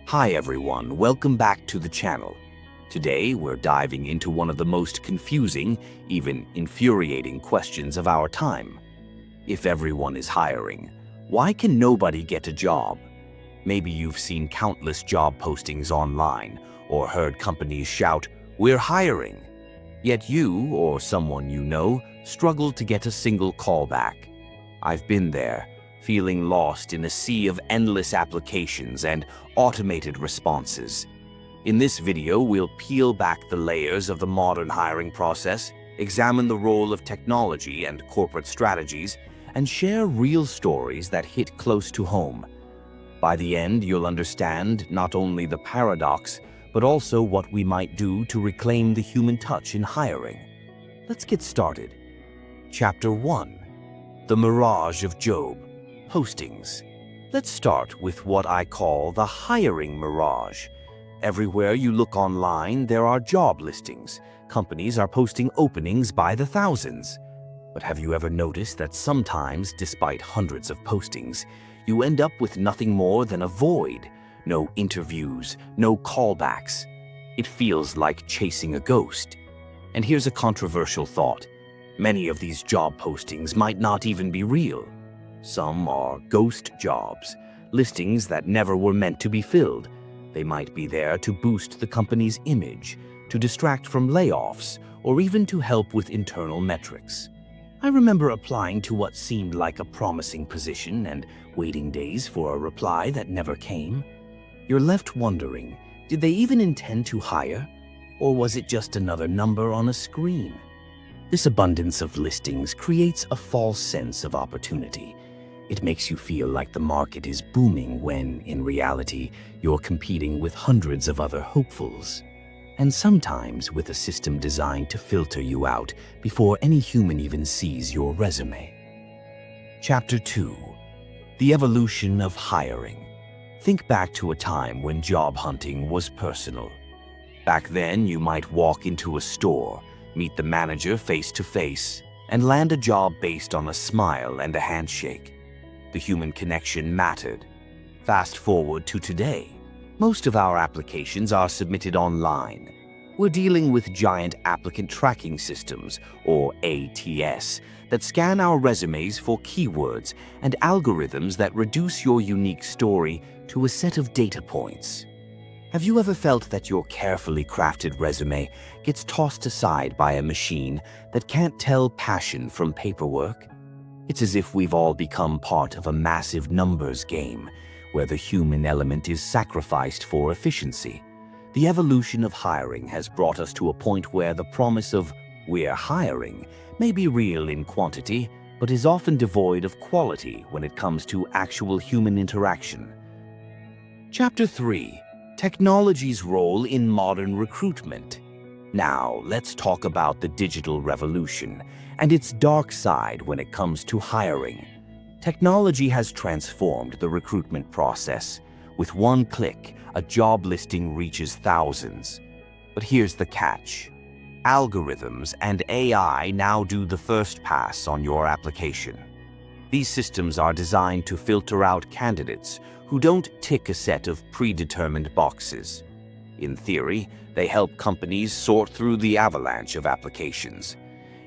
Hi everyone, welcome back to the channel. Today we're diving into one of the most confusing, even infuriating questions of our time. If everyone is hiring, why can nobody get a job? Maybe you've seen countless job postings online or heard companies shout, "We're hiring." Yet you or someone you know struggle to get a single call back. I've been there, feeling lost in a sea of endless applications and automated responses. In this video, we'll peel back the layers of the modern hiring process, examine the role of technology and corporate strategies, and share real stories that hit close to home. By the end, you'll understand not only the paradox, but also what we might do to reclaim the human touch in hiring. Let's get started. Chapter 1. The Mirage of Job Postings. Let's start with what I call the hiring mirage. Everywhere you look online, there are job listings. Companies are posting openings by the thousands. But have you ever noticed that sometimes, despite hundreds of postings, you end up with nothing more than a void? No interviews, no callbacks. It feels like chasing a ghost. And here's a controversial thought. Many of these job postings might not even be real. Some are ghost jobs, listings that never were meant to be filled. They might be there to boost the company's image, to distract from layoffs, or even to help with internal metrics. I remember applying to what seemed like a promising position and waiting days for a reply that never came. You're left wondering, did they even intend to hire? Or was it just another number on a screen? This abundance of listings creates a false sense of opportunity. It makes you feel like the market is booming when, in reality, you're competing with hundreds of other hopefuls. And sometimes with a system designed to filter you out before any human even sees your resume. Chapter 2. The Evolution of Hiring. Think back to a time when job hunting was personal. Back then, you might walk into a store, meet the manager face to face, and land a job based on a smile and a handshake. The human connection mattered. Fast forward to today. Most of our applications are submitted online. We're dealing with giant applicant tracking systems, or ATS, that scan our resumes for keywords and algorithms that reduce your unique story to a set of data points. Have you ever felt that your carefully crafted resume gets tossed aside by a machine that can't tell passion from paperwork? It's as if we've all become part of a massive numbers game, where the human element is sacrificed for efficiency. The evolution of hiring has brought us to a point where the promise of "we're hiring" may be real in quantity, but is often devoid of quality when it comes to actual human interaction. Chapter 3. Technology's role in modern recruitment. Now, let's talk about the digital revolution and its dark side when it comes to hiring. Technology has transformed the recruitment process. With one click, a job listing reaches thousands. But here's the catch. Algorithms and AI now do the first pass on your application. These systems are designed to filter out candidates who don't tick a set of predetermined boxes. In theory, they help companies sort through the avalanche of applications.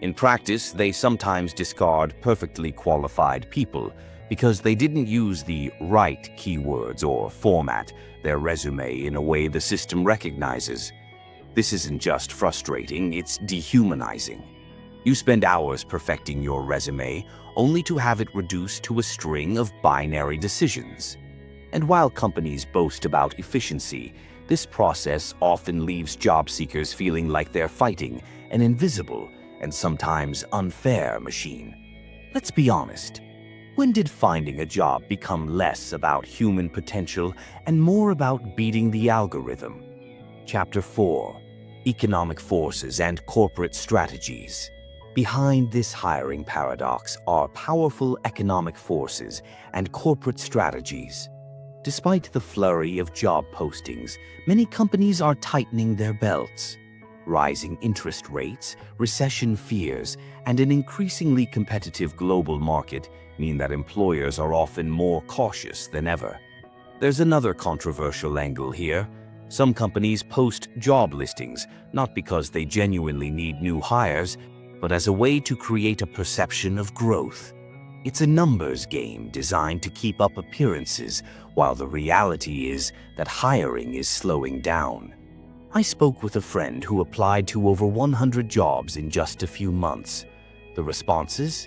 In practice, they sometimes discard perfectly qualified people because they didn't use the right keywords or format their resume in a way the system recognizes. This isn't just frustrating, it's dehumanizing. You spend hours perfecting your resume only to have it reduced to a string of binary decisions. And while companies boast about efficiency, this process often leaves job seekers feeling like they're fighting an invisible and sometimes unfair machine. Let's be honest. When did finding a job become less about human potential and more about beating the algorithm? Chapter 4. Economic Forces and Corporate Strategies. Behind this hiring paradox are powerful economic forces and corporate strategies. Despite the flurry of job postings, many companies are tightening their belts. Rising interest rates, recession fears, and an increasingly competitive global market mean that employers are often more cautious than ever. There's another controversial angle here. Some companies post job listings, not because they genuinely need new hires, but as a way to create a perception of growth. It's a numbers game designed to keep up appearances, while the reality is that hiring is slowing down. I spoke with a friend who applied to over 100 jobs in just a few months. The responses?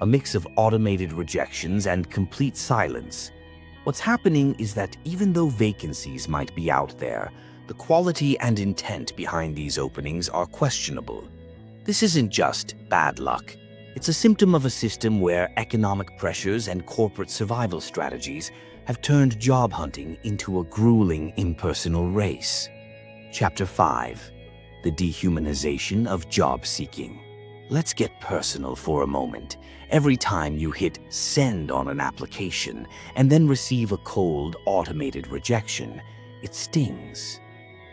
A mix of automated rejections and complete silence. What's happening is that even though vacancies might be out there, the quality and intent behind these openings are questionable. This isn't just bad luck. It's a symptom of a system where economic pressures and corporate survival strategies have turned job hunting into a grueling impersonal race. Chapter 5. The Dehumanization of Job Seeking. Let's get personal for a moment. Every time you hit send on an application and then receive a cold, automated rejection, it stings.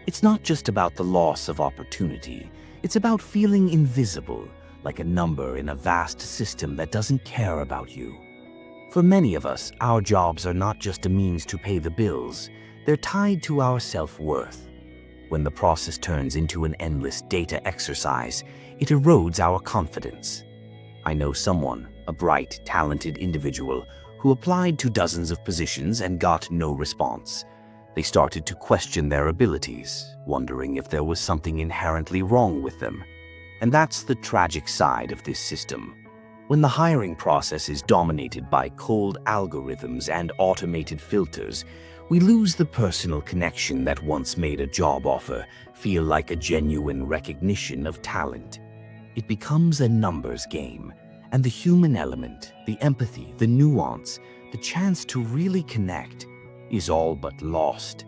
It's not just about the loss of opportunity. It's about feeling invisible, like a number in a vast system that doesn't care about you. For many of us, our jobs are not just a means to pay the bills. They're tied to our self-worth. When the process turns into an endless data exercise, it erodes our confidence. I know someone, a bright, talented individual, who applied to dozens of positions and got no response. They started to question their abilities, wondering if there was something inherently wrong with them. And that's the tragic side of this system. When the hiring process is dominated by cold algorithms and automated filters, we lose the personal connection that once made a job offer feel like a genuine recognition of talent. It becomes a numbers game, and the human element, the empathy, the nuance, the chance to really connect is all but lost.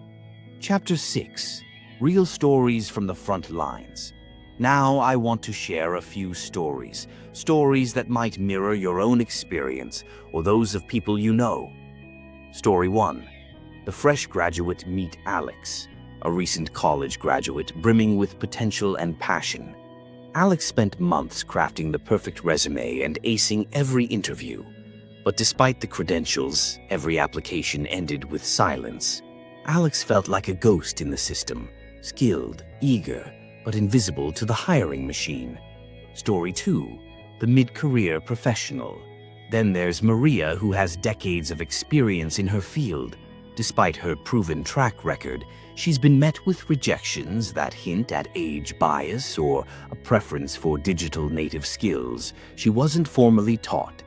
Chapter 6. Real Stories from the Frontlines. Now I want to share a few stories that might mirror your own experience or those of people you know. Story 1. The fresh graduate meet Alex, a recent college graduate brimming with potential and passion. Alex spent months crafting the perfect resume and acing every interview. But despite the credentials, every application ended with silence. Alex felt like a ghost in the system, skilled, eager, but invisible to the hiring machine. Story 2. The mid-career professional. Then there's Maria, who has decades of experience in her field. Despite her proven track record, she's been met with rejections that hint at age bias or a preference for digital native skills she wasn't formally taught.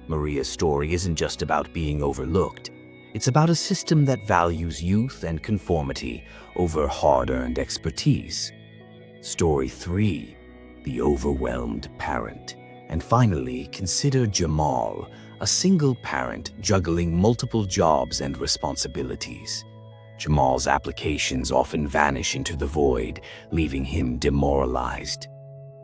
Maria's story isn't just about being overlooked. It's about a system that values youth and conformity over hard-earned expertise. Story 3. The overwhelmed parent. And finally, consider Jamal, a single parent juggling multiple jobs and responsibilities. Jamal's applications often vanish into the void, leaving him demoralized.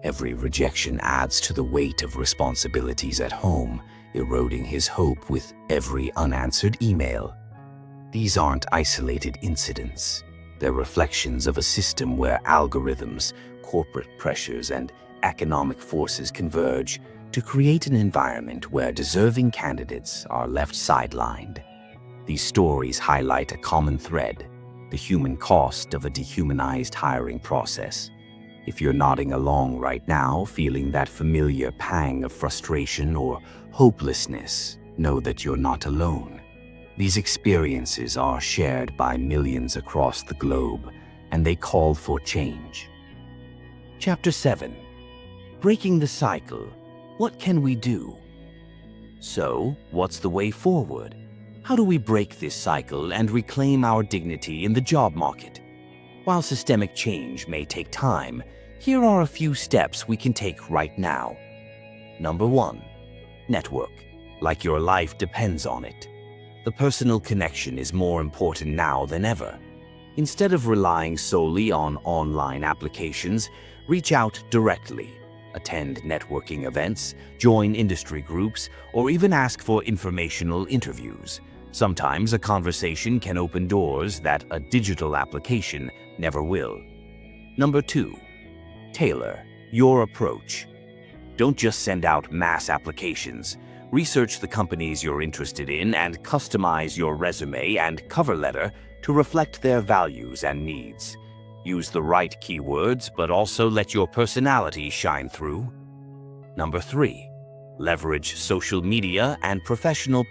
Every rejection adds to the weight of responsibilities at home, eroding his hope with every unanswered email. These aren't isolated incidents. They're reflections of a system where algorithms, corporate pressures, and economic forces converge to create an environment where deserving candidates are left sidelined. These stories highlight a common thread: the human cost of a dehumanized hiring process. If you're nodding along right now, feeling that familiar pang of frustration or hopelessness, know that you're not alone. These experiences are shared by millions across the globe, and they call for change. Chapter 7. Breaking the cycle. What can we do? So, what's the way forward? How do we break this cycle and reclaim our dignity in the job market? While systemic change may take time, here are a few steps we can take right now. Number 1. Network, like your life depends on it. The personal connection is more important now than ever. Instead of relying solely on online applications, reach out directly. Attend networking events, join industry groups, or even ask for informational interviews. Sometimes a conversation can open doors that a digital application never will. Number 2. Tailor your approach. Don't just send out mass applications. Research the companies you're interested in and customize your resume and cover letter to reflect their values and needs. Use the right keywords, but also let your personality shine through. Number 3. Leverage social media and professional